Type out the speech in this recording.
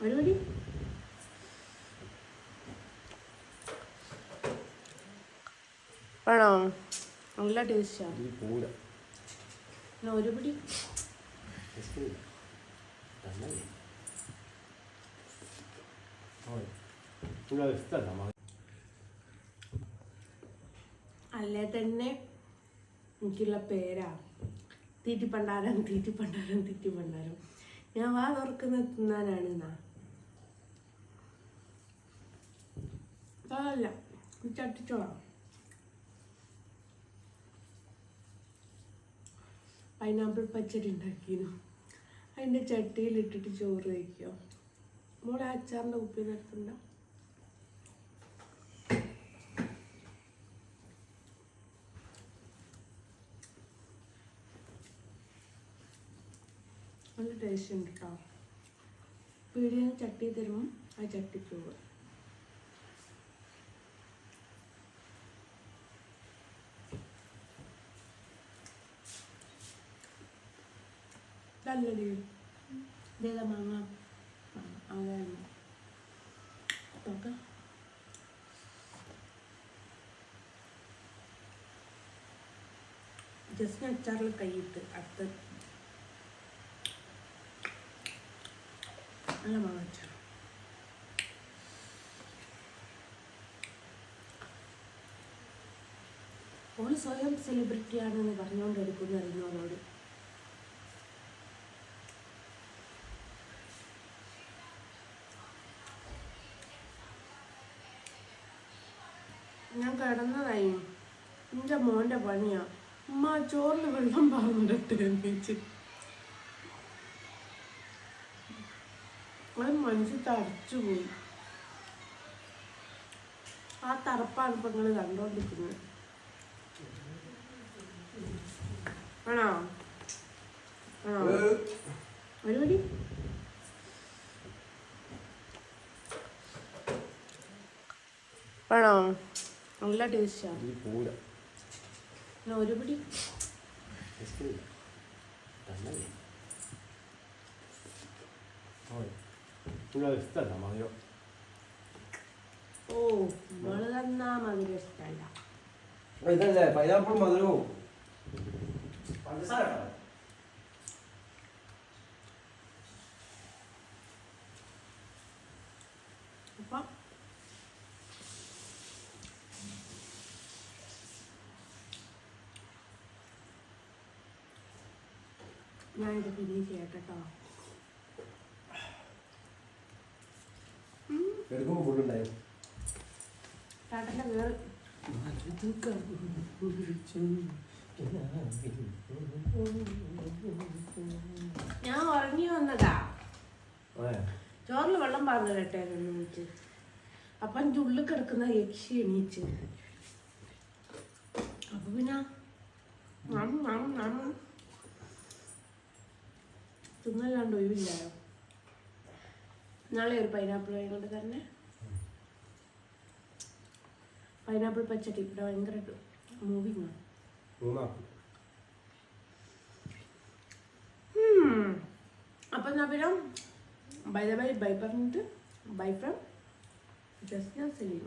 ഒരു പിടി ആണോ? നല്ല ടേസ്റ്റാണ്. ഒരു പിടി അല്ലേ തന്നെ എനിക്കുള്ള പേരാ തീറ്റിപ്പണ്ടാരം. ഞാൻ വാ തുറക്കുന്ന തിന്നാനാണ് എന്നാ അതല്ല ചട്ടിച്ചോളാം. പൈനാപ്പിൾ പച്ചടി ഉണ്ടാക്കിയിരുന്നു. അതിൻ്റെ ചട്ടിയിലിട്ടിട്ട് ചോറ് വയ്ക്കുക. മോളെ അച്ചാറിൻ്റെ കുപ്പി നിർത്തണ്ട. നല്ല ടേസ്റ്റ് ഉണ്ട് കേട്ടോ. പീടിയിൽ ചട്ടി തരുമ്പം ആ ചട്ടി ചോറ്. നല്ലടി ഇതേതാ മാങ്ങ? അതാണ് നോക്കാം. ജസ്റ്റ് അച്ചാറിൽ കൈയിട്ട് അടുത്ത് നല്ല മാങ്ങ അച്ചാർ. ഓള് സ്വയം സെലിബ്രിറ്റിയാണെന്ന് പറഞ്ഞുകൊണ്ടെടുക്കുന്നു അറിയുന്നവരോട്. ഞാൻ കിടന്നതായി. എൻ്റെ മോൻ്റെ പണിയാ. ഉമ്മ ചോറിന് വെള്ളം പാർന്നിട്ട് എണീച്ച് അത് മനസ്സിൽ തടച്ചു പോയി. ആ തറപ്പാണ് ഇപ്പം നിങ്ങൾ കണ്ടോണ്ടിരിക്കുന്നത്. ആണോ? ഒരു പിടി ആണോ? നല്ല ടേസ്റ്റാണ്. ഒരു പിടി ഓ നമ്മള് തന്നാ മധുരം ഇഷ്ടമല്ല. ഇതല്ലേ പൈനാപ്പിൾ മധുരവും പഞ്ചസാര. അപ്പം ഞാനിത് പിരി ചെയ്യട്ടോ. എടുക്കുമ്പോൾ ഫുഡുണ്ടായി. ചേട്ടൻ്റെ വേറെ ഞാൻ ഉറങ്ങി വന്നതാ. ചോറിൽ വെള്ളം പാർന്നു കേട്ടെ എണീച്ച്. അപ്പം എൻ്റെ ഉള്ളിൽ കിടക്കുന്ന യക്ഷി എണീച്ച്. അപ്പൊ പിന്നെ തിന്നല്ലാണ്ട് ഒഴിവില്ലായോ. നാളെ ഒരു പൈനാപ്പിൾ കൊണ്ട് തന്നെ. പൈനാപ്പിൾ പച്ചടി ഇവിടെ ഭയങ്കര മൂവിങ് ആണ്. അപ്പം എന്നാ പിന്നെ ബൈ പറഞ്ഞിട്ട് ബൈ ഫ്രം ജസ്ന സലീമ.